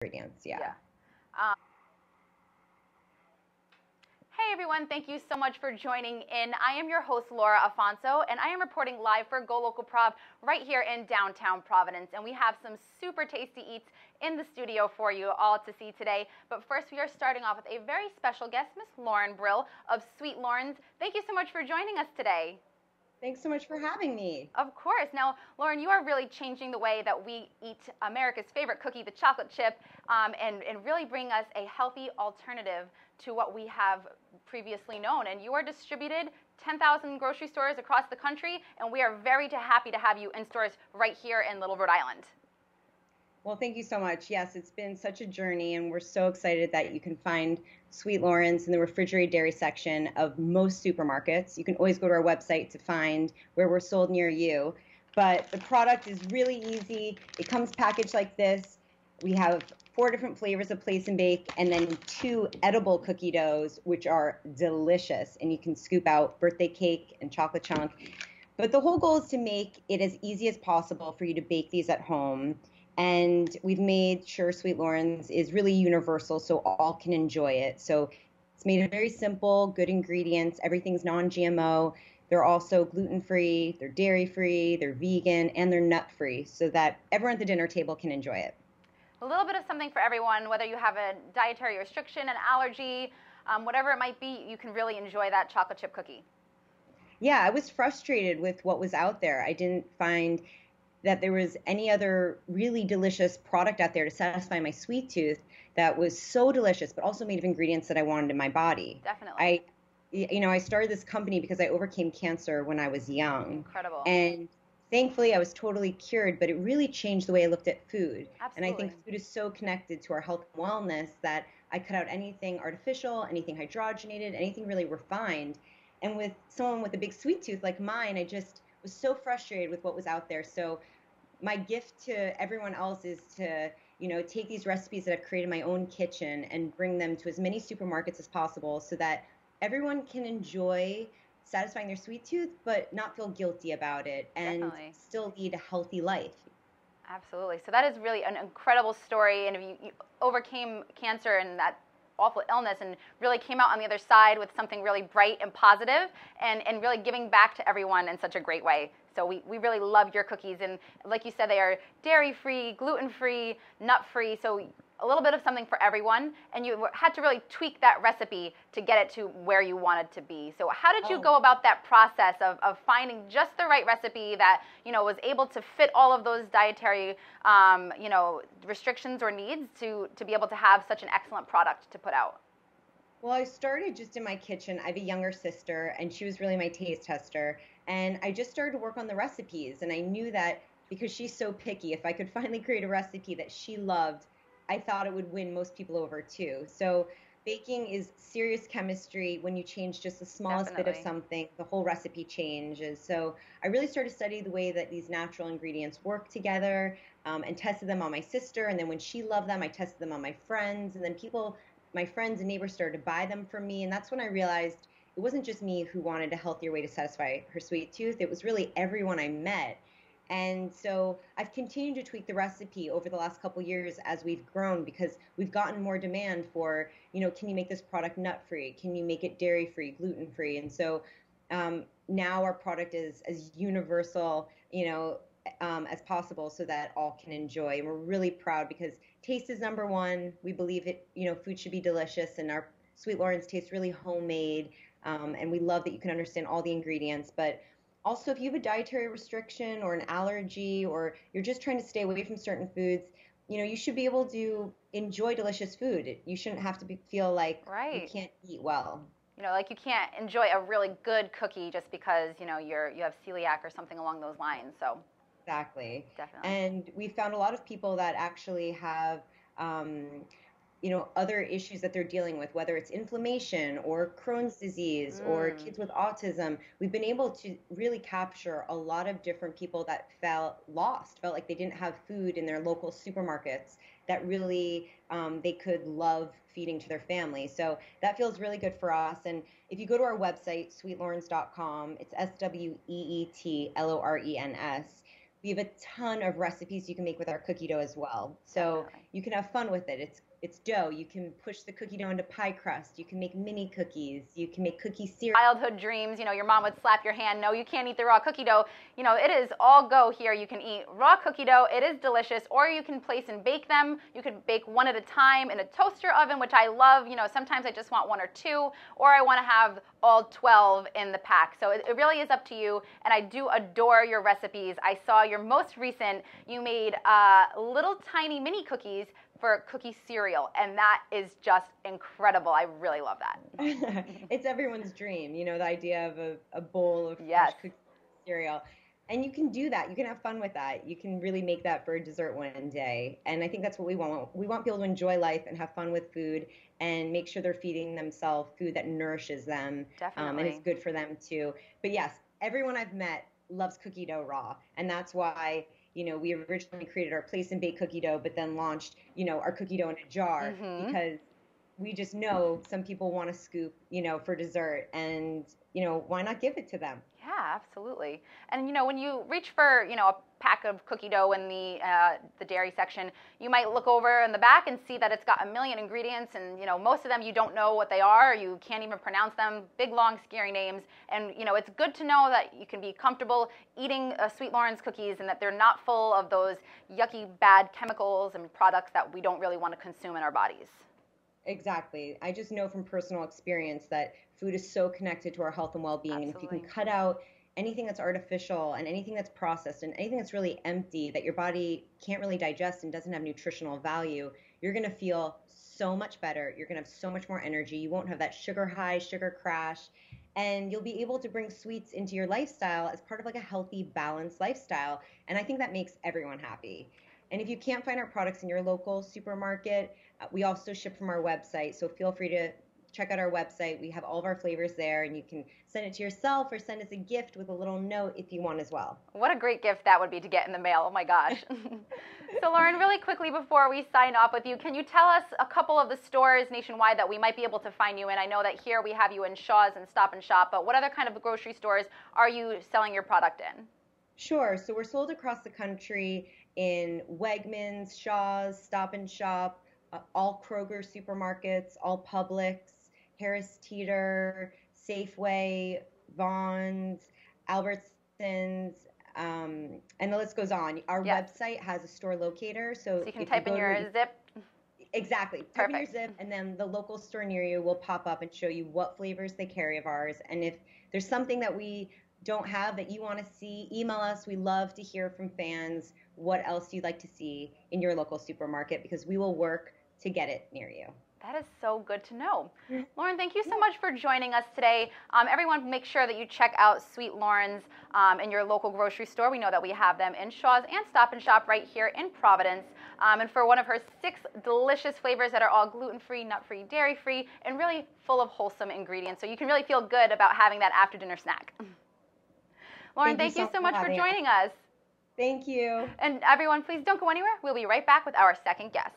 ingredients. Yeah. Yeah. Hey everyone, thank you so much for joining in. I am your host, Laura Afonso, and I am reporting live for GoLocal Prov right here in downtown Providence. And we have some super tasty eats in the studio for you all to see today. But first, we are starting off with a very special guest, Miss Lauren Brill of Sweet Lauren's. Thank you so much for joining us today. Thanks so much for having me. Of course. Now, Lauren, you are really changing the way that we eat America's favorite cookie, the chocolate chip, and really bring us a healthy alternative to what we have previously known. And you are distributed 10,000 grocery stores across the country, and we are very happy to have you in stores right here in Little Rhode Island. Well, thank you so much. Yes, it's been such a journey, and we're so excited that you can find Sweet Lauren's in the refrigerated dairy section of most supermarkets. You can always go to our website to find where we're sold near you. But the product is really easy. It comes packaged like this. We have 4 different flavors of Place and Bake, and then 2 edible cookie doughs, which are delicious. And you can scoop out birthday cake and chocolate chunk. But the whole goal is to make it as easy as possible for you to bake these at home. And we've made sure Sweet Lauren's is really universal so all can enjoy it. So it's made of very simple, good ingredients. Everything's non-GMO. They're also gluten-free, they're dairy-free, they're vegan, and they're nut-free so that everyone at the dinner table can enjoy it. A little bit of something for everyone, whether you have a dietary restriction, an allergy, whatever it might be, you can really enjoy that chocolate chip cookie. Yeah, I was frustrated with what was out there. I didn't find that there was any other really delicious product out there to satisfy my sweet tooth that was so delicious, but also made of ingredients that I wanted in my body. Definitely. I started this company because I overcame cancer when I was young. Incredible. And thankfully I was totally cured, but it really changed the way I looked at food. Absolutely. And I think food is so connected to our health and wellness that I cut out anything artificial, anything hydrogenated, anything really refined. And with someone with a big sweet tooth like mine, I just was so frustrated with what was out there. So my gift to everyone else is to, take these recipes that I've created in my own kitchen and bring them to as many supermarkets as possible so that everyone can enjoy satisfying their sweet tooth, but not feel guilty about it and Definitely. still lead a healthy life. Absolutely. So that is really an incredible story, and you overcame cancer and that awful illness and really came out on the other side with something really bright and positive and really giving back to everyone in such a great way. So we really love your cookies, and like you said, they are dairy-free, gluten-free, nut-free, so a little bit of something for everyone, and you had to really tweak that recipe to get it to where you wanted to be. So how did you go about that process of finding just the right recipe that, was able to fit all of those dietary, restrictions or needs to be able to have such an excellent product to put out? Well, I started just in my kitchen. I have a younger sister, and she was really my taste tester. And I just started to work on the recipes. And I knew that because she's so picky, if I could finally create a recipe that she loved, I thought it would win most people over too. So baking is serious chemistry. When you change just the smallest bit of something, the whole recipe changes. So I really started to study the way that these natural ingredients work together, and tested them on my sister. And then when she loved them, I tested them on my friends. And then my friends and neighbors started to buy them from me. And that's when I realized it wasn't just me who wanted a healthier way to satisfy her sweet tooth. It was really everyone I met. And so I've continued to tweak the recipe over the last couple years as we've grown because we've gotten more demand for, can you make this product nut-free? Can you make it dairy-free, gluten-free? And so now our product is as universal, as possible so that all can enjoy. And we're really proud because taste is number one. We believe it, food should be delicious, and our Sweet Lauren's tastes really homemade. And we love that you can understand all the ingredients. But also, if you have a dietary restriction or an allergy, or you're just trying to stay away from certain foods, you should be able to enjoy delicious food. You shouldn't have to feel like you can't eat well. Like you can't enjoy a really good cookie just because, you have celiac or something along those lines. So exactly. Definitely. And we found a lot of people that actually have other issues that they're dealing with, whether it's inflammation or Crohn's disease or kids with autism. We've been able to really capture a lot of different people that felt like they didn't have food in their local supermarkets that really they could love feeding to their family. So that feels really good for us. And if you go to our website, sweetlorens.com, it's SWEETLORENS. We have a ton of recipes you can make with our cookie dough as well. So you can have fun with it. It's dough. You can push the cookie dough into pie crust. You can make mini cookies. You can make cookie cereal. Childhood dreams, your mom would slap your hand, no, you can't eat the raw cookie dough. It is all go here. You can eat raw cookie dough. It is delicious. Or you can place and bake them. You could bake one at a time in a toaster oven, which I love. Sometimes I just want one or two, or I want to have all 12 in the pack. So it really is up to you, and I do adore your recipes. I saw your most recent, you made little tiny mini cookies for cookie cereal, and that is just incredible. I really love that. It's everyone's dream, the idea of a bowl of Yes. fresh cookie cereal. And you can do that. You can have fun with that. You can really make that for a dessert one day. And I think that's what we want. We want people to enjoy life and have fun with food and make sure they're feeding themselves food that nourishes them. Definitely. And it's good for them too. But yes, everyone I've met loves cookie dough raw. And that's why we originally created our place and bake cookie dough, but then launched, our cookie dough in a jar because we just know some people want to scoop, for dessert, and, why not give it to them? Yeah, absolutely. And when you reach for a pack of cookie dough in the dairy section, you might look over in the back and see that it's got a million ingredients, and most of them you don't know what they are, or you can't even pronounce them, big long scary names. And it's good to know that you can be comfortable eating Sweet Lawrence cookies, and that they're not full of those yucky bad chemicals and products that we don't really want to consume in our bodies. Exactly. I just know from personal experience that food is so connected to our health and well-being. Absolutely. And if you can cut out anything that's artificial and anything that's processed and anything that's really empty that your body can't really digest and doesn't have nutritional value, you're going to feel so much better. You're going to have so much more energy. You won't have that sugar high, sugar crash, and you'll be able to bring sweets into your lifestyle as part of like a healthy, balanced lifestyle. And I think that makes everyone happy. And if you can't find our products in your local supermarket, we also ship from our website. So feel free to check out our website. We have all of our flavors there, and you can send it to yourself or send us a gift with a little note if you want as well. What a great gift that would be to get in the mail. Oh my gosh. So Lauren, really quickly before we sign off with you, can you tell us a couple of the stores nationwide that we might be able to find you in? I know that here we have you in Shaw's and Stop and Shop, but what other kind of grocery stores are you selling your product in? Sure. So we're sold across the country in Wegmans, Shaw's, Stop and Shop, all Kroger supermarkets, all Publix, Harris Teeter, Safeway, Vons, Albertsons, and the list goes on. Our website has a store locator, so you can type in your zip. Exactly. Type in your zip, and then the local store near you will pop up and show you what flavors they carry of ours. And if there's something that we don't have that you want to see, email us. We love to hear from fans what else you'd like to see in your local supermarket, because we will work to get it near you. That is so good to know. Lauren, thank you so much for joining us today. Everyone, make sure that you check out Sweet Lawrence in your local grocery store. We know that we have them in Shaw's and Stop and Shop right here in Providence. And for one of her 6 delicious flavors that are all gluten-free, nut-free, dairy-free, and really full of wholesome ingredients. So you can really feel good about having that after-dinner snack. Lauren, thank you so much for joining us. Thank you. And everyone, please don't go anywhere. We'll be right back with our second guest.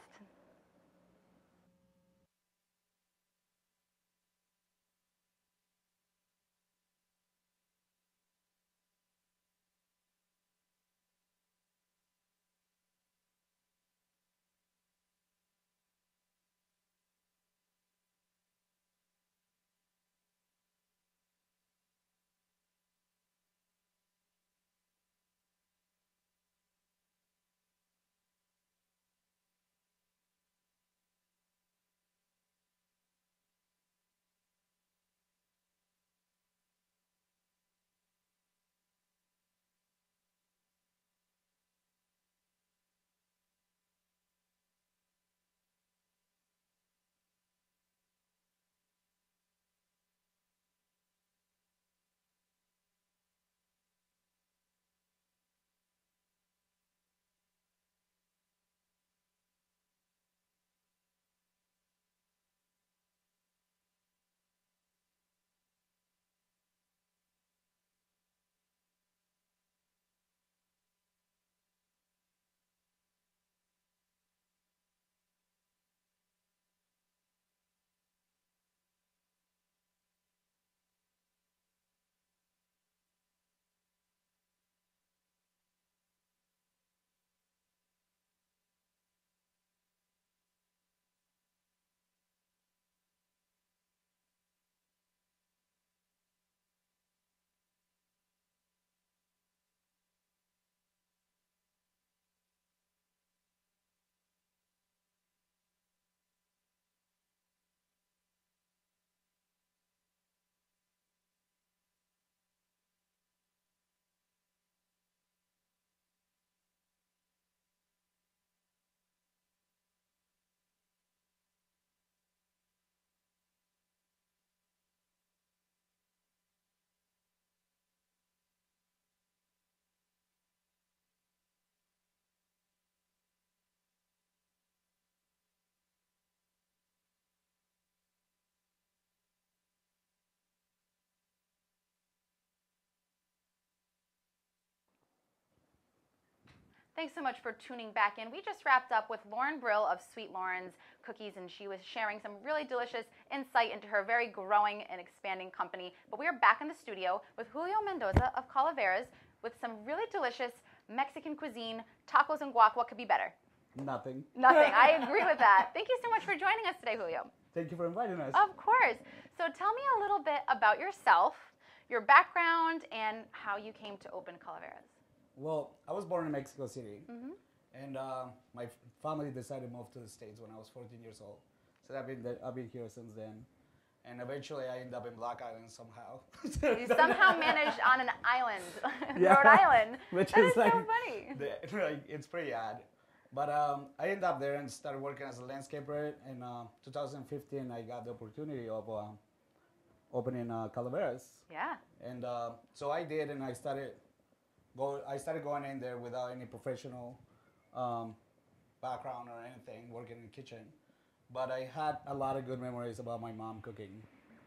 Thanks so much for tuning back in. We just wrapped up with Lauren Brill of Sweet Lauren's Cookies, and she was sharing some really delicious insight into her very growing and expanding company. But we are back in the studio with Julio Mendoza of Calaveras with some really delicious Mexican cuisine, tacos and guac. What could be better? Nothing. Nothing. I agree with that. Thank you so much for joining us today, Julio. Thank you for inviting us. Of course. So tell me a little bit about yourself, your background, and how you came to open Calaveras. Well, I was born in Mexico City, and my family decided to move to the States when I was 14 years old. So I've been here since then. And eventually I ended up in Black Island somehow. You somehow managed on an island, Rhode Island. Which that is like, so funny. It's pretty odd. But I ended up there and started working as a landscaper. In 2015, I got the opportunity of opening Calaveras. Yeah. And so I did, and I started going in there without any professional background or anything, working in the kitchen. But I had a lot of good memories about my mom cooking.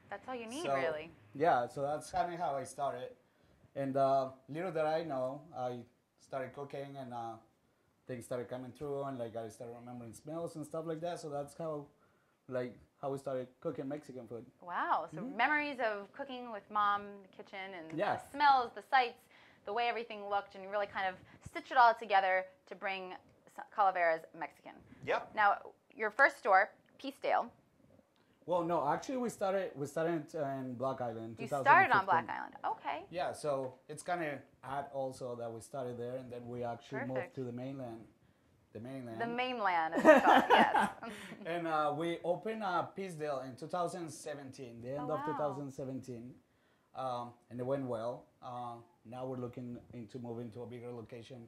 That's all you need, So, really. Yeah, so that's kind of how I started. And little that I know, I started cooking, and things started coming through, and like I started remembering smells and stuff like that. So that's how we started cooking Mexican food. Wow. So memories of cooking with mom in the kitchen, and Yeah. the smells, the sights, the way everything looked, and you really kind of stitch it all together to bring Calaveras Mexican. Yep. Now, your first store, Peacedale. Well, no, actually we started in Black Island. You started on 2015. Black Island. Okay. Yeah, so it's kind of odd also that we started there, and then we actually moved Perfect. to the mainland. The mainland. The mainland, as it's called, yes. And we opened Peacedale in 2017, the end of wow. 2017, and it went well. Now we're looking into moving to a bigger location,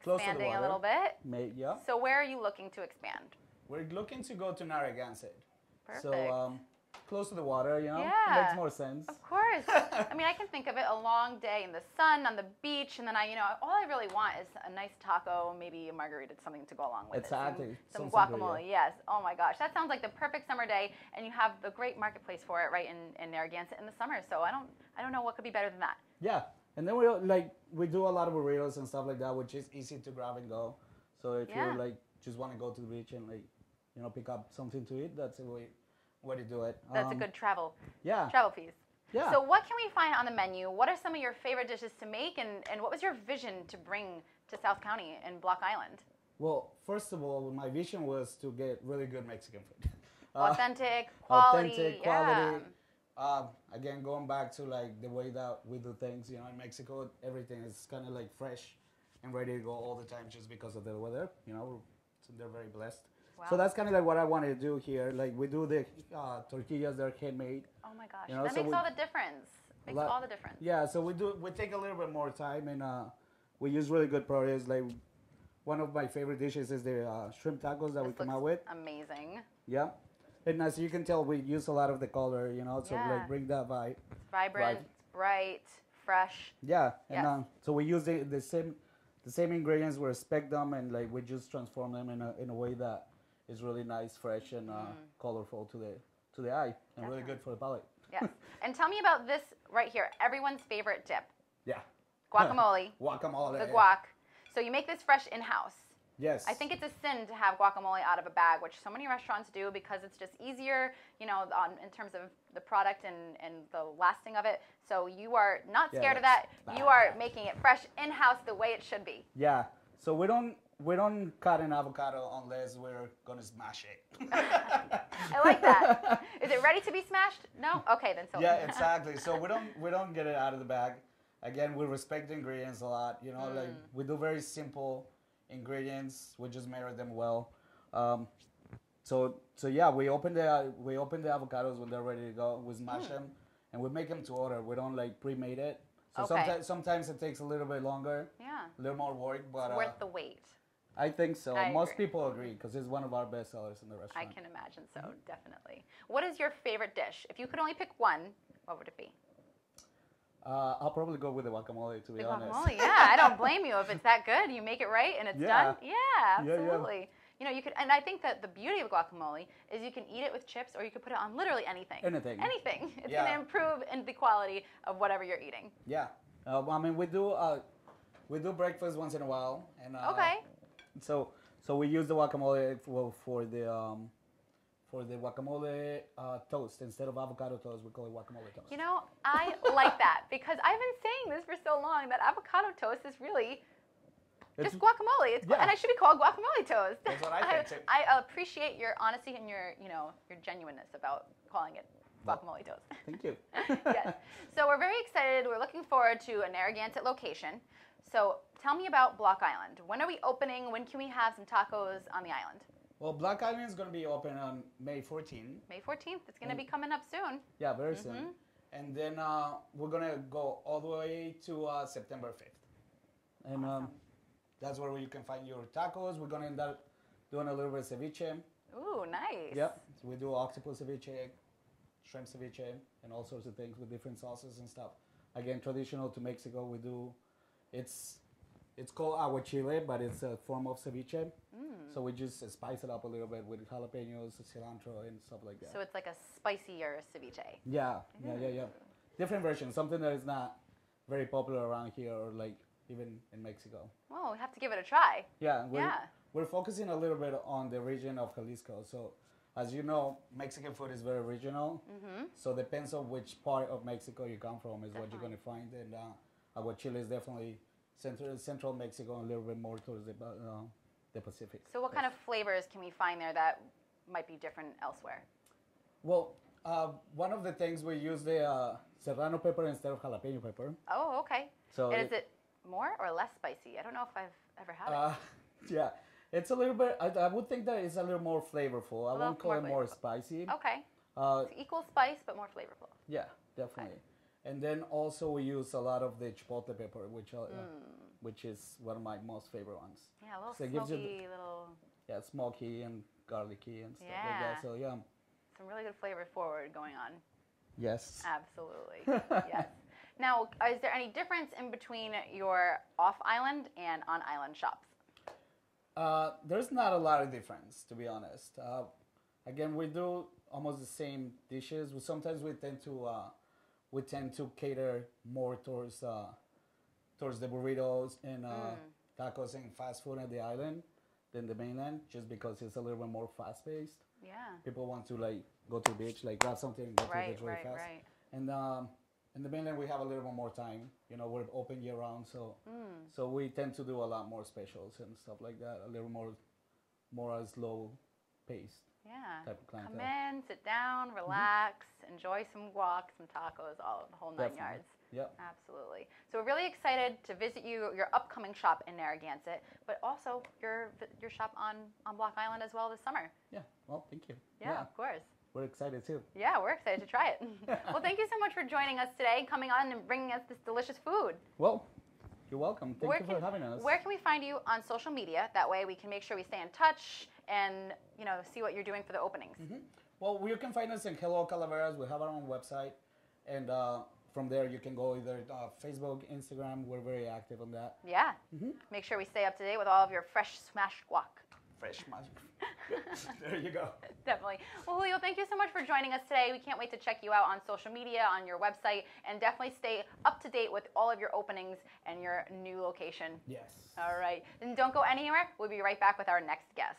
close to the Expanding water. a little bit. Yeah. So where are you looking to expand? We're looking to go to Narragansett. Perfect. So close to the water, you know, Yeah. makes more sense. Of course. I mean, I can think of it a long day in the sun on the beach, and then all I really want is a nice taco, maybe a margarita, something to go along with Exactly. it. Some Some guacamole, sangria. yes. Oh my gosh, that sounds like the perfect summer day, and you have the great marketplace for it right in Narragansett in the summer. So I don't know what could be better than that. Yeah, and then we do a lot of burritos and stuff like that, which is easy to grab and go. So if Yeah. you just want to go to the beach and pick up something to eat, that's the way to do it. That's a good travel piece. Yeah. So what can we find on the menu? What are some of your favorite dishes to make, and what was your vision to bring to South County and Block Island? Well, first of all, my vision was to get really good Mexican food. Authentic, quality. Authentic, quality. Again, going back to the way that we do things, in Mexico, everything is kind of fresh and ready to go all the time just because of the weather. So they're very blessed. Wow. So that's kind of what I wanted to do here. We do the tortillas; they're handmade. Oh my gosh, You know, that so makes all the difference. Makes all the difference. Yeah, so we take a little bit more time, and we use really good produce. One of my favorite dishes is the shrimp tacos that we This come looks out with. amazing. Yeah, and as you can tell, we use a lot of the color, so Yeah. bring that vibe. Vibrant, bright, fresh. Yeah, and Yes. so we use the same ingredients. We respect them, and we just transform them in a way that is really nice, fresh, and colorful to the eye, and really good for the palate. Yes. And tell me about this right here. Everyone's favorite dip. Yeah. Guacamole. Guacamole. The guac. So you make this fresh in-house. Yes. I think it's a sin to have guacamole out of a bag, which so many restaurants do because it's just easier, in terms of the product and the lasting of it. So you are not scared of that. You are making it fresh in-house the way it should be. Yeah. So we don't cut an avocado unless we're gonna smash it. I like that. Is it ready to be smashed? No? Okay, then so. Yeah, exactly. So we don't get it out of the bag. Again, we respect the ingredients a lot. We do very simple ingredients. We just marry them well. So yeah, we open the avocados when they're ready to go. We smash them, and we make them to order. We don't pre-made it. So Okay. sometimes it takes a little bit longer, Yeah. a little more work, but It's worth the wait. I think so. I Most agree. people agree because it's one of our best sellers in the I restaurant. can imagine so, definitely. What is your favorite dish? If you could only pick one, what would it be? I'll probably go with the guacamole, to be The honest. guacamole, yeah. I don't blame you if it's that good. You make it right and it's Yeah. done. Yeah, Yeah, yeah. absolutely. You could, and I think that the beauty of guacamole is you can eat it with chips, or you could put it on literally anything. Anything. Anything. It's Yeah. going to improve in the quality of whatever you're eating. Yeah. We do We do breakfast once in a while, and Okay. so so we use the guacamole for the guacamole toast instead of avocado toast. We call it guacamole toast. You know, I like that because I've been saying this for so long that avocado toast is really It's- just guacamole. yeah. And I should be called guacamole toast. That's what I think, too. I appreciate your honesty and your, your genuineness about calling it guacamole toast. Thank you. Yes. So we're very excited. We're looking forward to a Narragansett location. So tell me about Block Island. When are we opening? When can we have some tacos on the island? Well, Black Island is going to be open on May 14th. May 14th. It's going to be coming up soon. Yeah, very soon. And then we're going to go all the way to September 5th. And Awesome. that's where you can find your tacos. We're going to end up doing a little bit of ceviche. Ooh, nice. Yep. So we do octopus ceviche, shrimp ceviche, and all sorts of things with different sauces and stuff. Again, traditional to Mexico. We do, it's called aguachile, but it's a form of ceviche. So we just spice it up a little bit with jalapenos, cilantro, and stuff like that. So it's like a spicier ceviche. Yeah. Different versions, something that is not very popular around here or like even in Mexico. Well, we have to give it a try. Yeah, Yeah. we're focusing a little bit on the region of Jalisco. So, as you know, Mexican food is very regional. So depends on which part of Mexico you come from is what you're going to find. And aguachile is definitely central Mexico and a little bit more towards the Pacific. So what kind of flavors can we find there that might be different elsewhere? Well, one of the things we use the serrano pepper instead of jalapeno pepper. Oh, okay. So And is it more or less spicy? I don't know if I've ever had it. Yeah, it's a little bit. I would think that it's a little more flavorful. I little won't call more it more flavorful. spicy. Okay. Uh, It's equal spice, but more flavorful. yeah, definitely. And then also we use a lot of the chipotle pepper, which is one of my most favorite ones. Yeah, a little So it gives you smoky, little, Yeah, smoky and garlicky and stuff like Yeah. that. So yeah. some really good flavor forward going on. Yes. Absolutely. Yes. Now, is there any difference in between your off-island and on-island shops? There's not a lot of difference, to be honest. Again, we do almost the same dishes. Sometimes we tend to cater more towards the burritos and tacos and fast food at the island than the mainland, just because it's a little bit more fast paced. Yeah. People want to like go to the beach, like grab something and go to the beach really fast. Right. And in the mainland, we have a little bit more time. You know, we're open year round, so we tend to do a lot more specials and stuff like that. A little more slow paced Yeah. type of clientele. Come in, sit down, relax, enjoy some guac, some tacos, all of the whole nine Definitely. yards. Yep. Absolutely. So we're really excited to visit your upcoming shop in Narragansett, but also your shop on Block Island as well this summer. Yeah. Well, thank you. Yeah, of course. We're excited too. Yeah, we're excited to try it. Well, thank you so much for joining us today, coming on and bringing us this delicious food. Well, you're welcome. Thank you for having us. Where can we find you on social media? That way we can make sure we stay in touch and see what you're doing for the openings. Well, you can find us in Hello Calaveras. We have our own website, and from there you can go either Facebook, Instagram. We're very active on that. Yeah. Make sure we stay up to date with all of your fresh smashed guac. Fresh magic. There you go. Definitely. Well, Julio, thank you so much for joining us today. We can't wait to check you out on social media, on your website, and definitely stay up to date with all of your openings and your new location. Yes. All right. And don't go anywhere. We'll be right back with our next guest.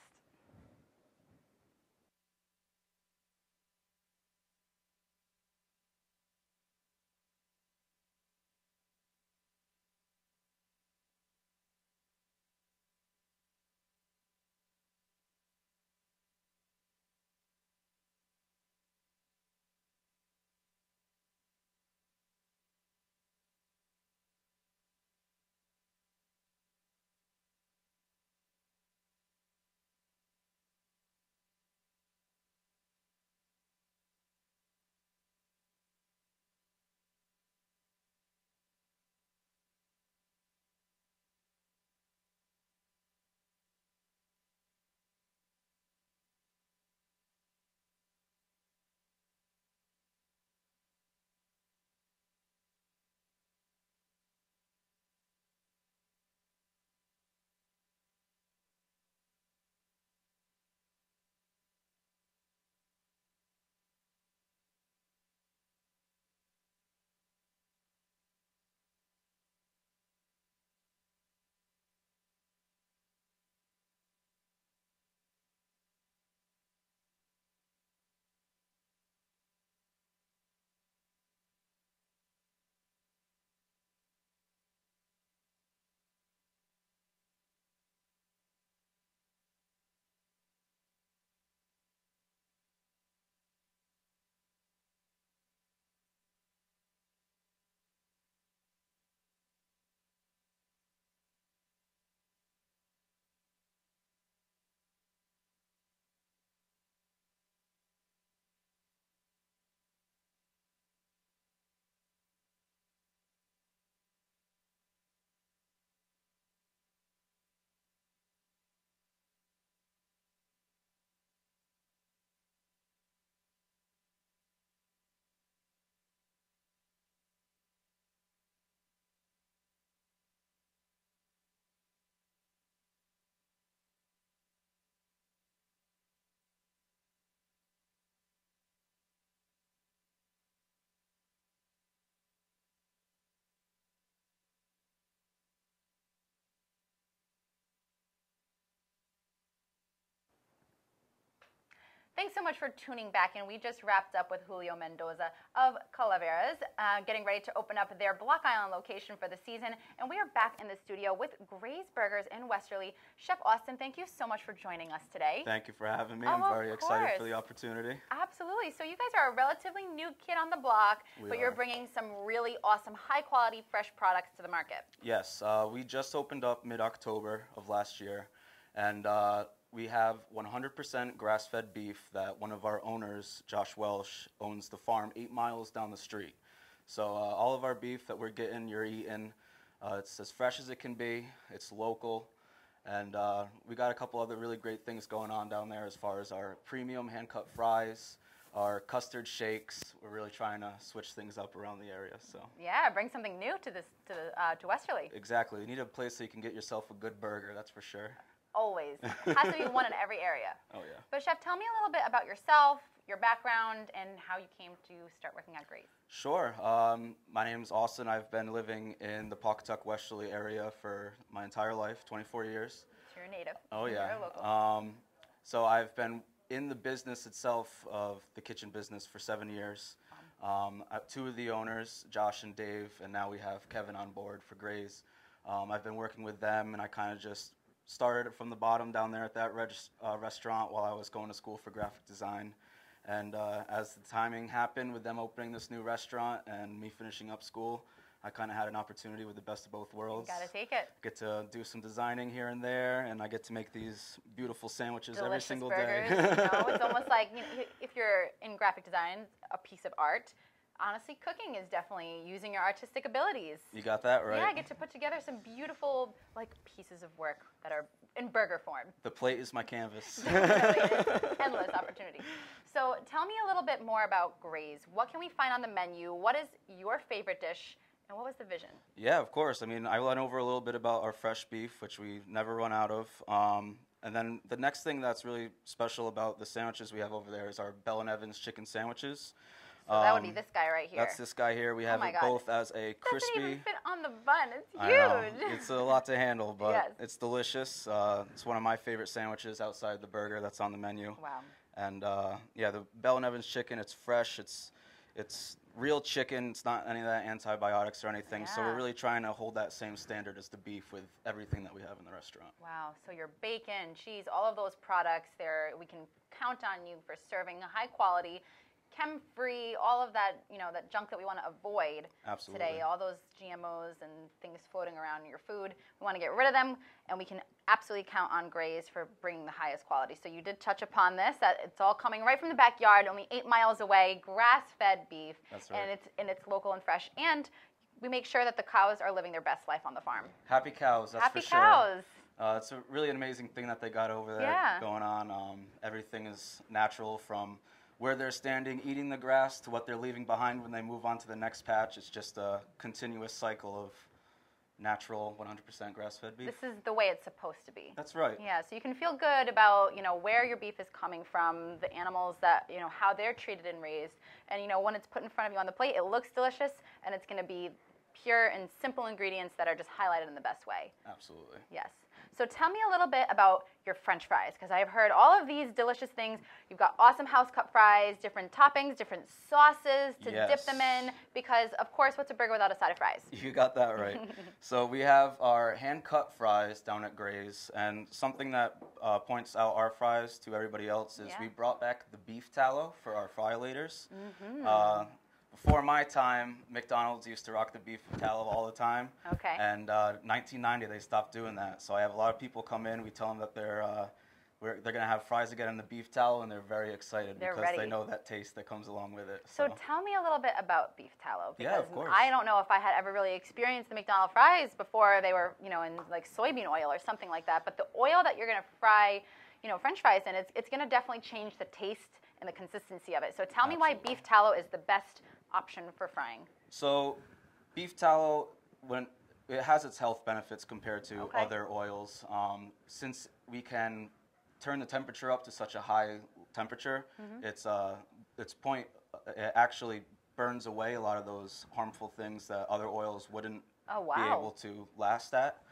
thanks so much for tuning back in. We just wrapped up with Julio Mendoza of Calaveras, getting ready to open up their Block Island location for the season. And we are back in the studio with Gray's Burgers in Westerly. Chef Austin, thank you so much for joining us today. Thank you for having me. I'm very excited for the opportunity. Absolutely. So you guys are a relatively new kid on the block, but you're bringing some really awesome, high-quality, fresh products to the market. Yes. We just opened up mid-October of last year, and we have 100% grass-fed beef that one of our owners, Josh Welsh, owns the farm 8 miles down the street. So all of our beef that we're getting, you're eating, it's as fresh as it can be. It's local. And we got a couple other really great things going on down there as far as our premium hand-cut fries, our custard shakes. We're really trying to switch things up around the area. So yeah, bring something new to Westerly. Exactly. You need a place so you can get yourself a good burger, that's for sure. Always. Has to be one in every area. Oh, yeah. But Chef, tell me a little bit about yourself, your background, and how you came to start working at Gray's. Sure. My name's Austin. I've been living in the Pawcatuck, Westerly area for my entire life, 24 years. So you're a native. Oh, yeah. You're a local. So I've been in the business itself of the kitchen business for 7 years. I have 2 of the owners, Josh and Dave, and now we have Kevin on board for Gray's. I've been working with them, and I kind of just started from the bottom down there at that restaurant while I was going to school for graphic design. And as the timing happened with them opening this new restaurant and me finishing up school, I kind of had an opportunity with the best of both worlds. You gotta take it. Get to do some designing here and there, and I get to make these beautiful sandwiches every single burgers, day. You know, it's almost like, you know, if you're in graphic design, a piece of art. Honestly, cooking is definitely using your artistic abilities. You got that right. Yeah, I get to put together some beautiful, like, pieces of work that are in burger form. The plate is my canvas. Endless opportunity. So tell me a little bit more about Gray's. What can we find on the menu? What is your favorite dish? And what was the vision? Yeah, of course. I mean, I went over a little bit about our fresh beef, which we never run out of. And then the next thing that's really special about the sandwiches we have over there is our Bell & Evans chicken sandwiches. So that would be this guy right here. That's this guy here. We have it both as a crispy. Doesn't even fit on the bun. It's huge. I know. It's a lot to handle, but yes. It's delicious. It's one of my favorite sandwiches outside the burger that's on the menu. Wow. And yeah, the Bell & Evans chicken, it's fresh. It's real chicken. It's not any of that antibiotics or anything. Yeah. So we're really trying to hold that same standard as the beef with everything that we have in the restaurant. Wow. So your bacon, cheese, all of those products there, we can count on you for serving high quality, chem-free, all of that, you know, that junk that we want to avoid. Absolutely. Today, all those GMOs and things floating around in your food. We want to get rid of them, and we can absolutely count on Gray's for bringing the highest quality. So you did touch upon this, that it's all coming right from the backyard, only 8 miles away, grass-fed beef. That's right. And it's local and fresh. And we make sure that the cows are living their best life on the farm. Happy cows, that's for sure. Happy cows. It's a really amazing thing that they got over there going on. Everything is natural from where they're standing, eating the grass, to what they're leaving behind when they move on to the next patch. It's just a continuous cycle of natural 100% grass-fed beef. This is the way it's supposed to be. That's right. Yeah, so you can feel good about, you know, where your beef is coming from, the animals that, you know, how they're treated and raised. And, you know, when it's put in front of you on the plate, it looks delicious, and it's going to be pure and simple ingredients that are just highlighted in the best way. Absolutely. Yes. So tell me a little bit about your French fries, because I've heard all of these delicious things. You've got awesome house-cut fries, different toppings, different sauces to dip them in, because, of course, what's a burger without a side of fries? You got that right. So we have our hand-cut fries down at Gray's, and something that points out our fries to everybody else is we brought back the beef tallow for our fry-laters. Before my time, McDonald's used to rock the beef tallow all the time. Okay. And 1990, they stopped doing that. So I have a lot of people come in. We tell them that they're going to have fries again in the beef tallow, and they're very excited because they know that taste that comes along with it. So tell me a little bit about beef tallow. Because of course. I don't know if I had ever really experienced the McDonald's fries before they were, you know, in like soybean oil or something like that. But the oil that you're going to fry, you know, French fries in, it's going to definitely change the taste and the consistency of it. So tell me why beef tallow is the best option for frying. So beef tallow, when it has its health benefits compared to other oils, since we can turn the temperature up to such a high temperature, it actually burns away a lot of those harmful things that other oils wouldn't be able to last at.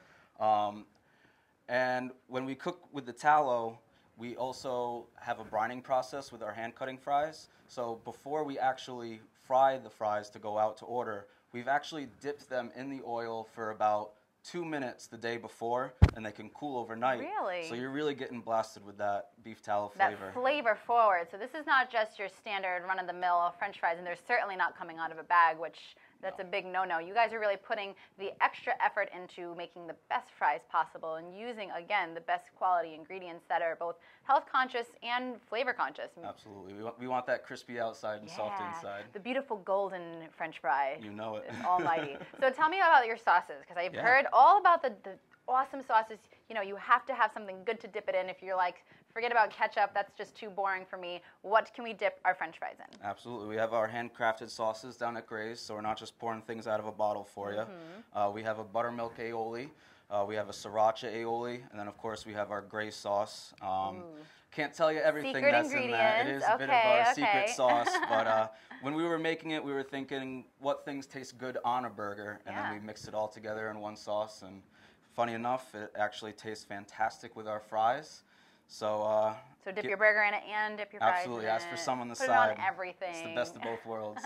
And when we cook with the tallow, We also have a brining process with our hand cutting fries. So before we actually fry the fries to go out to order, we've actually dipped them in the oil for about 2 minutes the day before, and they can cool overnight. Really? So you're really getting blasted with that beef tallow That flavor. flavor forward. So this is not just your standard run-of-the-mill French fries, and they're certainly not coming out of a bag, which that's a big no-no. You guys are really putting the extra effort into making the best fries possible and using, again, the best quality ingredients that are both health conscious and flavor conscious. Absolutely. We want that crispy outside and soft inside. The beautiful golden French fry. You know it. It's almighty. So tell me about your sauces, because I've Yeah. heard all about the awesome sauces. You know, you have to have something good to dip it in. If you're like, forget about ketchup, that's just too boring for me. What can we dip our French fries in? Absolutely. We have our handcrafted sauces down at Gray's, so we're not just pouring things out of a bottle for you. We have a buttermilk aioli. We have a sriracha aioli, and then of course we have our gray sauce. Can't tell you everything Secret that's in that. It is a bit of our secret Okay. sauce, but when we were making it, we were thinking what things taste good on a burger, and then we mixed it all together in one sauce. And funny enough, it actually tastes fantastic with our fries. So dip your burger in it and dip your fries absolutely. in Ask for it. some on the Put side. it on everything. It's the best of both worlds.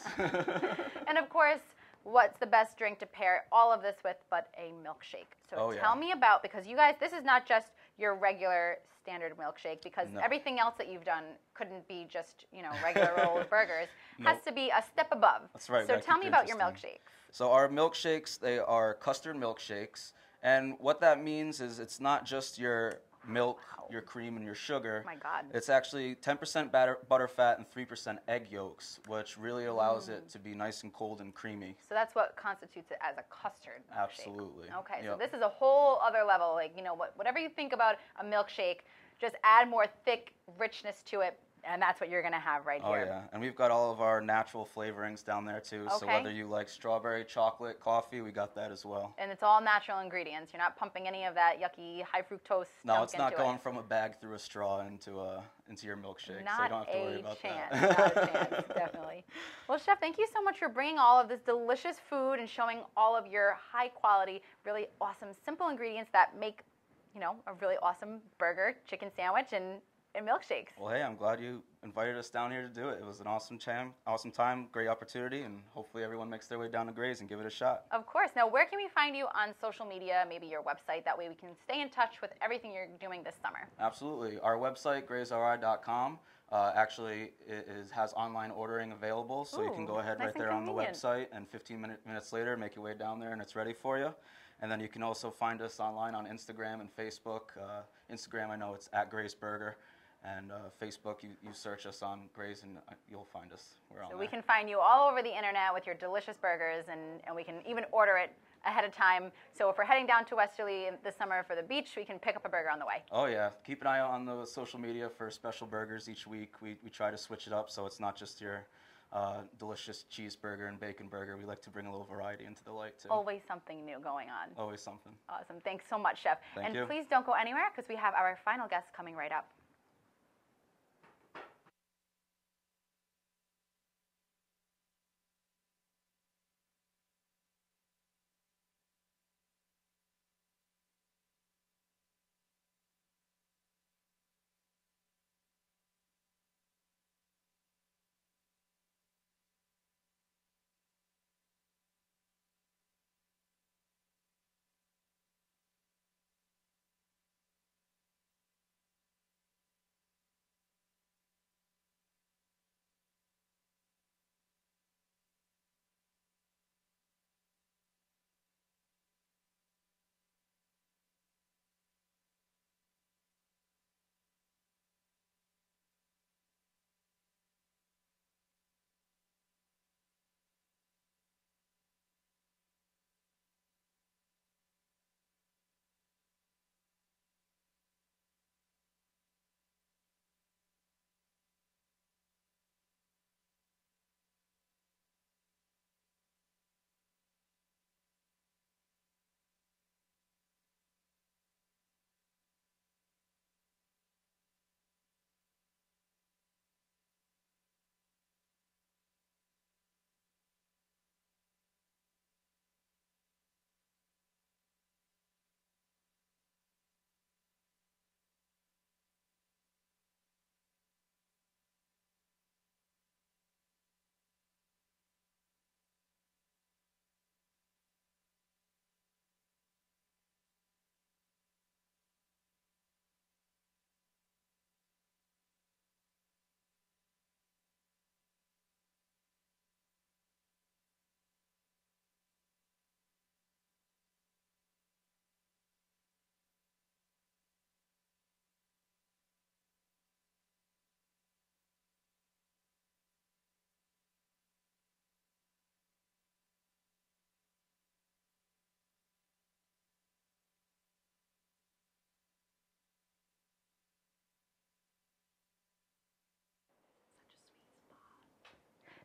And of course, what's the best drink to pair all of this with but a milkshake? So tell me about, because you guys, this is not just your regular standard milkshake, because everything else that you've done couldn't be just, you know, regular old burgers. Has to be a step above. That's right. So tell me about your milkshakes. So our milkshakes, they are custard milkshakes. And what that means is it's not just your milk, your cream, and your sugar. Oh my God. It's actually 10% butter fat and 3% egg yolks, which really allows it to be nice and cold and creamy. So that's what constitutes it as a custard milkshake. Absolutely. Okay, so Yep. this is a whole other level. Like, you know, whatever you think about a milkshake, just add more thick richness to it, and that's what you're going to have right here. Oh, yeah. And we've got all of our natural flavorings down there, too. So whether you like strawberry, chocolate, coffee, we got that as well. And it's all natural ingredients. You're not pumping any of that yucky high fructose No, junk it's not into going it. from a bag through a straw into your milkshake. Not so you don't have to worry a about chance. that. Not a chance, definitely. Well, Chef, thank you so much for bringing all of this delicious food and showing all of your high quality, really awesome, simple ingredients that make, you know, a really awesome burger, chicken sandwich, and milkshakes. Well, hey, I'm glad you invited us down here to do it. It was an awesome time, great opportunity, and hopefully everyone makes their way down to Gray's and give it a shot. Of course. Now, where can we find you on social media, maybe your website? That way we can stay in touch with everything you're doing this summer. Absolutely. Our website, graysri.com, actually has online ordering available, so you can go ahead right there on the website, and 15 minutes later, make your way down there, and it's ready for you. And then you can also find us online on Instagram and Facebook. Instagram, I know it's at Gray's Burger. And Facebook, you search us on Gray's and you'll find us. We're on So there. we can find you all over the internet with your delicious burgers, and we can even order it ahead of time. So if we're heading down to Westerly this summer for the beach, we can pick up a burger on the way. Oh, yeah. Keep an eye out on the social media for special burgers each week. We try to switch it up so it's not just your delicious cheeseburger and bacon burger. We like to bring a little variety into the light, too. Always something new going on. Always something. Awesome. Thanks so much, Chef. Thank you. Please don't go anywhere, because we have our final guest coming right up.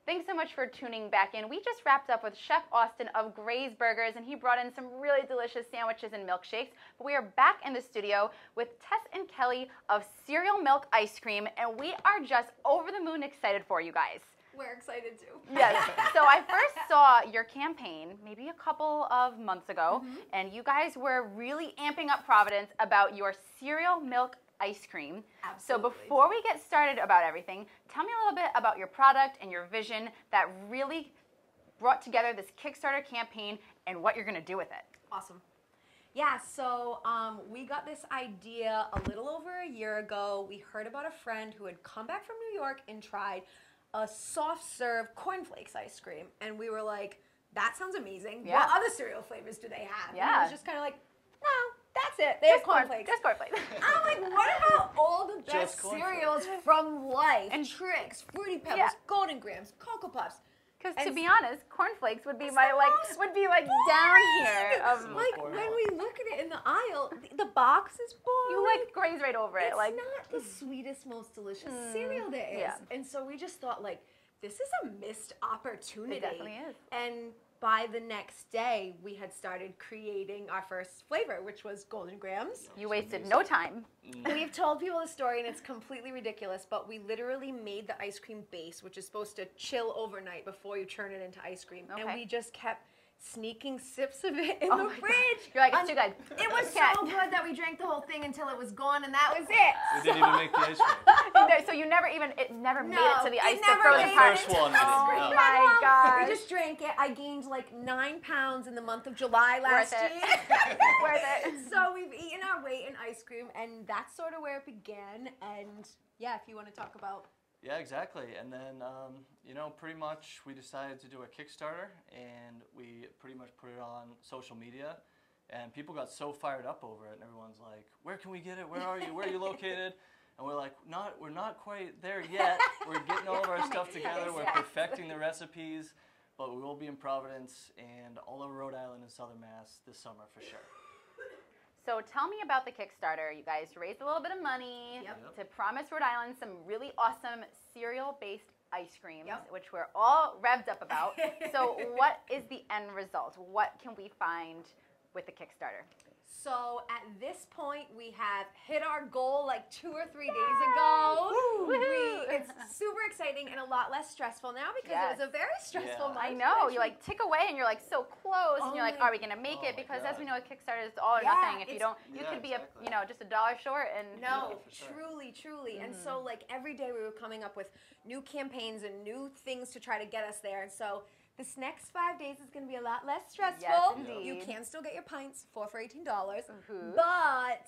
Thanks so much for tuning back in. We just wrapped up with Chef Austin of Gray's Burgers, and he brought in some really delicious sandwiches and milkshakes. But we are back in the studio with Tess and Kelly of Cereal Milk Ice Cream, and we are just over the moon excited for you guys. We're excited too. Yes. So I first saw your campaign maybe a couple of months ago, and you guys were really amping up Providence about your cereal milk ice cream. Absolutely. So before we get started about everything, tell me a little bit about your product and your vision that really brought together this Kickstarter campaign and what you're going to do with it. Awesome. Yeah, so we got this idea a little over a year ago. We heard about a friend who had come back from New York and tried a soft serve cornflakes ice cream. And we were like, that sounds amazing. Yeah. What other cereal flavors do they have? Yeah. And it was just kind of like, no, that's it. They have cornflakes. Just cornflakes. I'm like, what about all the best Just cornflakes. cereals from life? And- Trix, Fruity Pebbles, Yeah. Golden Grahams, Cocoa Puffs. Because to And be honest, cornflakes would be it's my the like most would be like down here of Like boring. when we look at it in the aisle, the box is boring. you like graze right over it. It's Like not the sweetest, most delicious cereal there is. yeah. And so we just thought like, this is a missed opportunity. It definitely is. And by the next day, we had started creating our first flavor, which was Golden Grahams. you wasted no time. We've told people the story, and it's completely ridiculous, but we literally made the ice cream base, which is supposed to chill overnight before you turn it into ice cream. And Okay. we just kept sneaking sips of it in Oh the my God. fridge. You're like, it's too good. It was Can't. so good that we drank the whole thing until it was gone, and that was it. We didn't even make the ice cream. No, so you never even it never made it to the it ice the never frozen made it part. First to one, ice no. cream. No. Oh my No. gosh. We just drank it. I gained like 9 pounds in the month of July Worth last it. year. Worth it. So we've eaten our weight in ice cream, and that's sort of where it began. And yeah, if you want to talk about. Yeah, exactly. And then, pretty much we decided to do a Kickstarter, and we pretty much put it on social media. And people got so fired up over it, and everyone's like, "Where can we get it? Where are you? Where are you located?" And we're like, we're not quite there yet. We're getting all of our stuff together. We're perfecting the recipes, but we will be in Providence and all over Rhode Island and Southern Mass this summer for sure. So tell me about the Kickstarter. You guys raised a little bit of money Yep. to promise Rhode Island some really awesome cereal-based ice creams, Yep. which we're all revved up about. So what is the end result? What can we find with the Kickstarter? So at this point, we have hit our goal like 2 or 3 days ago. It's super exciting and a lot less stressful now because Yes. it was a very stressful Yeah. month. I know, which you like tick away and you're like so close and Oh you're like, my- are we gonna make oh it? my Because as God. we know, a Kickstarter is all or Yeah, nothing. If you it's- don't, you Yeah, could be exactly. just $1 short and No, Yeah, for sure. truly. And so like every day we were coming up with new campaigns and new things to try to get us there. And so this next 5 days is going to be a lot less stressful. Yes, indeed. You can still get your pints, 4 for $18. Mhm. But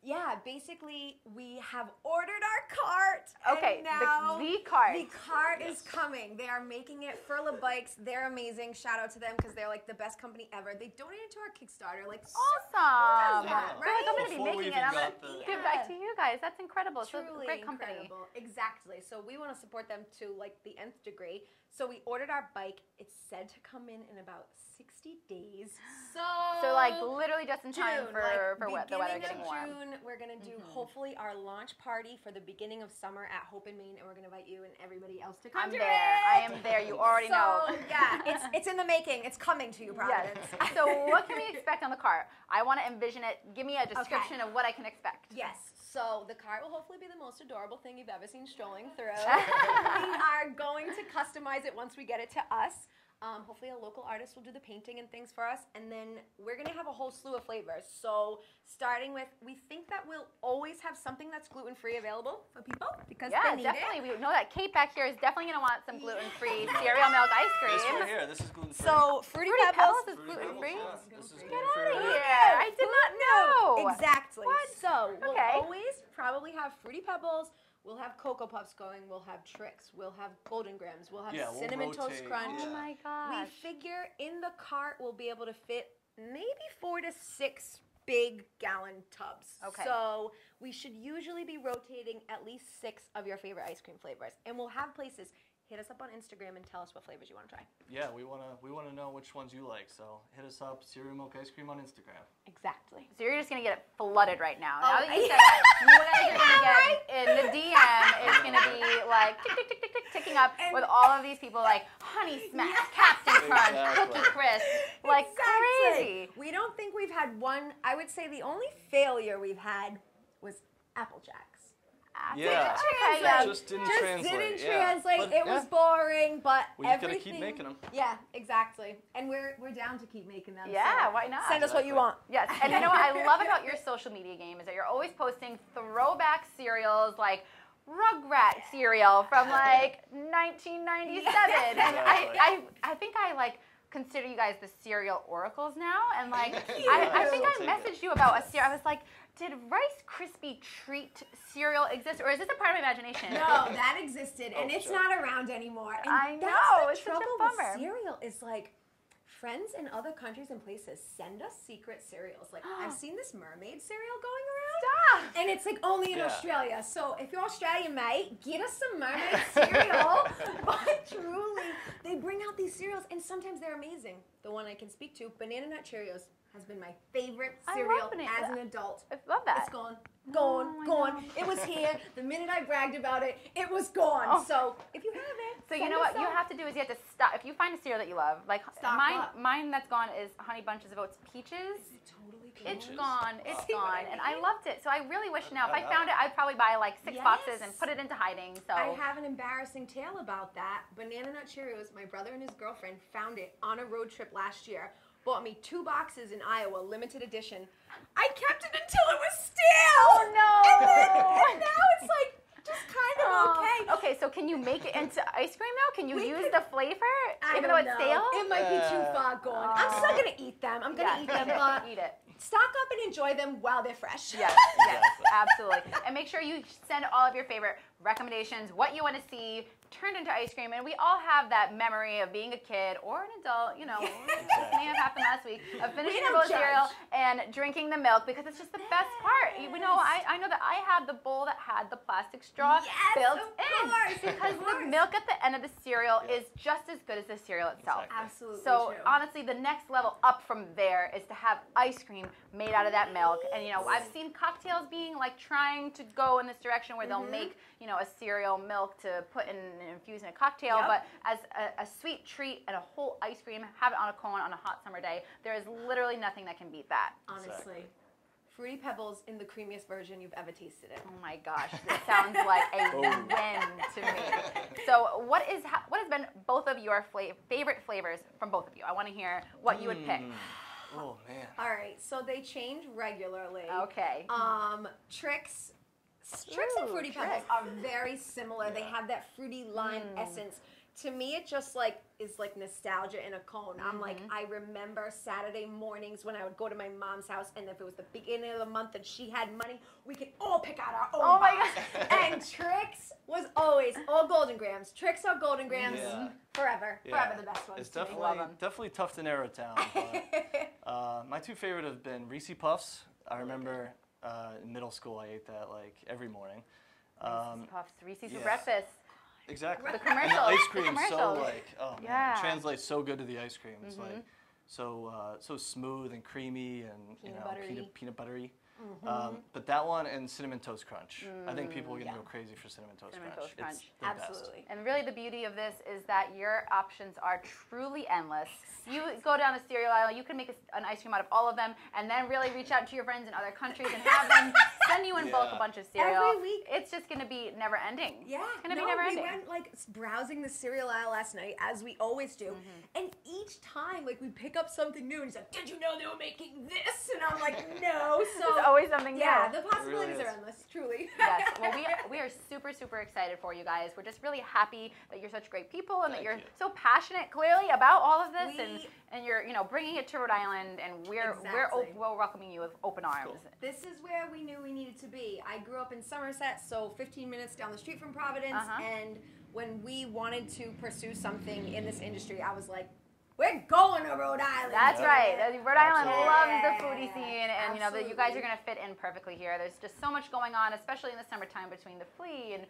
yeah, basically we have ordered our cart. Okay, and now the cart. The cart is coming. They are making it. Furla Bikes, they're amazing. Shout out to them because they're like the best company ever. They donated to our Kickstarter. Like Awesome. that, They're like, right? I'm gonna be Before we making even it. I'm gonna got the- give back to you guys. That's incredible. So Truly great company. incredible. Exactly. So we want to support them to like the nth degree. So we ordered our bike. It's said to come in about 60 days. So like literally just in time June, for like, the weather beginning getting of warm. June, we're gonna do hopefully our launch party for the beginning of summer at Hope in Maine, and we're gonna invite you and everybody else to come I'm to there. it. I am there. You already know. So yeah, it's in the making. It's coming to you, Yes. Providence. So what can we expect on the cart? I want to envision it. Give me a description of what I can expect. Yes. So the cart will hopefully be the most adorable thing you've ever seen strolling through. We are going to customize it once we get it to us. Hopefully a local artist will do the painting and things for us. And then we're going to have a whole slew of flavors. So starting with, we think that we'll always have something that's gluten-free available for people because Yeah, they need definitely. it. We know that Kate back here is definitely going to want some gluten-free cereal milk ice cream. This right here, this is gluten-free. So Fruity Fruity Pebbles. Pebbles is gluten-free? Yeah, this is Get gluten-free. out of right here. I did not know. Exactly. What? So we'll Okay. always probably have Fruity Pebbles. We'll have Cocoa Puffs going. We'll have Trix. We'll have Golden Grahams. We'll have Yeah, we'll Cinnamon Toast rotate, Crunch. Oh yeah. my We gosh. figure in the cart we'll be able to fit maybe 4 to 6 big gallon tubs. Okay. So we should usually be rotating at least 6 of your favorite ice cream flavors. And we'll have places hit us up on Instagram and tell us what flavors you want to try. Yeah, we wanna know which ones you like. So hit us up, Cereal Milk Ice Cream on Instagram. Exactly. So you're just gonna get it flooded right now. Oh, Now that you said that, you guys are gonna get in the DM. It's gonna be like tick tick tick tick tick ticking up with all of these people like Honey Smack, Captain Crunch, Cookie Crisp, like crazy. We don't think we've had one. I would say the only failure we've had was Apple Jacks. Yeah, Okay, yeah. just didn't Just translate. didn't yeah. translate. But, It was boring, but we just everything. gotta keep making them. Yeah, exactly. And we're down to keep making them. Yeah, so why not? Send us what you want. Yes, and you know what I love about your social media game is that you're always posting throwback cereals like Rugrat cereal from like 1997, and I think I like consider you guys the cereal oracles now, and like I think I messaged you about a cereal. I was like, did Rice Krispie Treat cereal exist, or is this a part of my imagination? No, that existed, and it's not around anymore. And I know, that's it's the such a trouble bummer. with cereal is like friends in other countries and places send us secret cereals. Like I've seen this mermaid cereal going around. Stop. And it's like only in Yeah. Australia. So if you're Australian, mate, get us some mermaid cereal. But truly, they bring out these cereals, and sometimes they're amazing. The one I can speak to, Banana Nut Cheerios, has been my favorite I cereal love Banana- as an adult. I love that. It's gone. Gone. Oh, I gone. know. It was here. The minute I bragged about it, it was gone. Oh. So if you have it, So you send know us what you some. have to do is you have to stop. If you find a cereal that you love, like Stock up. mine that's gone is Honey Bunches of Oats Peaches. Totally It's Peaches? gone. It's See what gone, I and I mean? loved it. So I really wish now if I found it, I'd probably buy like 6 boxes and Yes. put it into hiding. So I have an embarrassing tale about that. Banana Nut Cheerios, my brother and his girlfriend found it on a road trip last year. Bought me 2 boxes in Iowa, limited edition. I kept it until it was stale. Oh, no. And now it's like just kind of okay. Okay, so can you make it into ice cream now? Can you We use could- the flavor I even don't though it's know. stale? It might be too far gone. I'm still gonna eat them. I'm gonna eat them, but eat it. stock up and enjoy them while they're fresh. Yes, yes, absolutely. And make sure you send all of your favorite recommendations, what you want to see turned into ice cream. And we all have that memory of being a kid or an adult, you know, this may have happened last week, of finishing your don't bowl of cereal judge. and drinking the milk because it's just the best part. You know, I know that I had the bowl that had the plastic straw Yes, built of in course, because of the course. milk at the end of the cereal is just as good as the cereal itself. Exactly. Absolutely So true. honestly, the next level up from there is to have ice cream made out of that milk. And you know, I've seen cocktails being like trying to go in this direction where they'll make, you know, a cereal milk to put in and infuse in a cocktail. Yep. But as a sweet treat and a whole ice cream, have it on a cone on a hot summer day. There is literally nothing that can beat that. Honestly. Exactly. Fruity Pebbles in the creamiest version you've ever tasted it. Oh my gosh, this sounds like a win to me. So what has been both of your favorite flavors from both of you? I want to hear what you would pick. Oh man. All right, so they change regularly. Okay. Trix and Ooh, Fruity Pebbles Trix. are very similar. They have that fruity lime essence. To me, it just like is like nostalgia in a cone. I'm like, I remember Saturday mornings when I would go to my mom's house, and if it was the beginning of the month and she had money, we could all pick out our own. Oh my box. And Trix was always all Golden Grams. Trix or Golden Grams Yeah. forever, Yeah. forever the best ones. It's to me. definitely tough to narrow it down. But, my 2 favorite have been Reese Puffs. I remember in middle school I ate that like every morning. Reese's Puffs, Reese's for yeah. breakfast. Exactly. The And commercials. the ice The cream so commercials. like it Yeah. translates so good to the ice cream. It's like so smooth and creamy and Peanut buttery. peanut buttery. But that one and Cinnamon Toast Crunch. I think people are gonna go crazy for Cinnamon Toast Cinnamon Crunch. Toast Crunch. It's the best. Absolutely. And really the beauty of this is that your options are truly endless. You go down a cereal aisle, you can make an ice cream out of all of them, and then really reach out to your friends in other countries and have them send you in bulk a Yeah. bunch of cereal. Every week. It's just going to be never ending. Yeah, It's going to no, be never we ending. went like browsing the cereal aisle last night, as we always do, and each time like we pick up something new, and he's like, "Did you know they were making this?" And I'm like, "No." So There's always something yeah, new. the possibilities is. are endless, truly. Yes. Well, we are super, super excited for you guys. We're just really happy that you're such great people and that Thank you're you. so passionate, clearly, about all of this, We- and you're bringing it to Rhode Island, and we're Exactly. we're welcoming you with open arms. Cool. This is where we knew we needed to be. I grew up in Somerset, so 15 minutes down the street from Providence, and when we wanted to pursue something in this industry, I was like, we're going to Rhode Island. That's right. Rhode Island loves the Yeah. foodie scene, and you know that you guys are going to fit in perfectly here. There's just so much going on, especially in the summertime between the flea and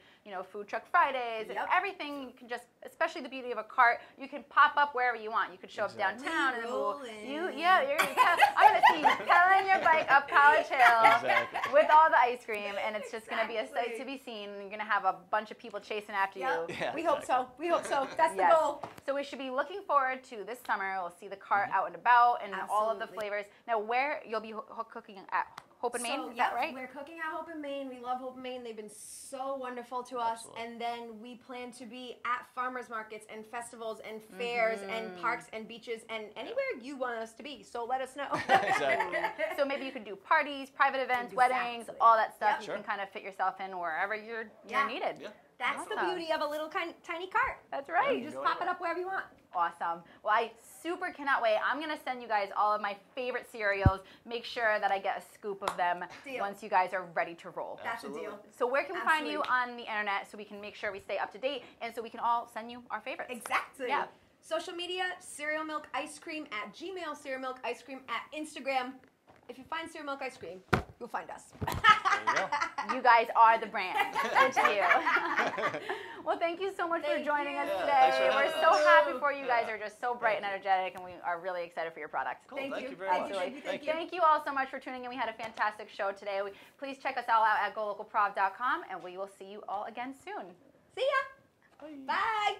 Food Truck Fridays and everything. You can just, especially the beauty of a cart, you can pop up wherever you want. You could show up downtown and you're I'm going to see you pedaling your bike up College Hill with all the ice cream, and it's just going to be a sight to be seen. You're going to have a bunch of people chasing after you. Yeah, we hope so. We hope so. That's the goal. So we should be looking forward to this summer. We'll see the cart out and about and all of the flavors. Now, where you'll be cooking at Hope and Maine, is that right? We're cooking at Hope and Maine. We love Hope and Maine. They've been so wonderful to us. And then we plan to be at farmers markets and festivals and fairs and parks and beaches and anywhere you want us to be. So let us know. Exactly. So maybe you could do parties, private events, weddings, all that stuff. You can kind of fit yourself in wherever you're needed. Yeah. That's the beauty of a little tiny cart. That's right. You just pop it up wherever you want. Awesome. Well, I super cannot wait. I'm going to send you guys all of my favorite cereals. Make sure that I get a scoop of them once you guys are ready to roll. That's a deal. So where can we find you on the internet so we can make sure we stay up to date and so we can all send you our favorites? Exactly. Yeah. Social media, Cereal Milk Ice Cream at Gmail, Cereal Milk Ice Cream at Instagram. If you find Cereal Milk Ice Cream, you'll find us. There you go. You guys are the brand. It's you. Well, thank you so much for joining us today. We're so happy for you guys. Are just so bright and energetic, and we are really excited for your product. Cool. Thank you very much. Thank you all so much for tuning in. We had a fantastic show today. Please check us all out at golocalprov.com, and we will see you all again soon. See ya. Bye. Bye.